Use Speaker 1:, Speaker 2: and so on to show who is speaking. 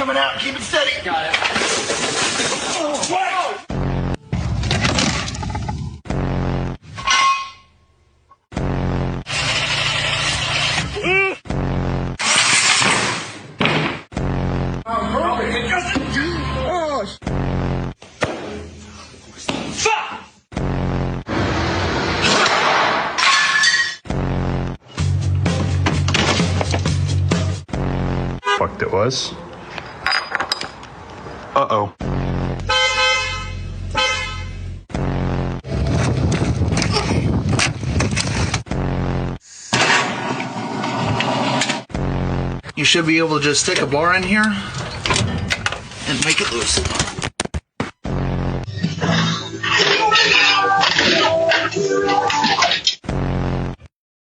Speaker 1: coming out. Keep it steady.
Speaker 2: Got it.
Speaker 1: Whoa!
Speaker 3: Fucked it was. Uh-oh.
Speaker 1: You should be able to just stick a bar in here and make it loose.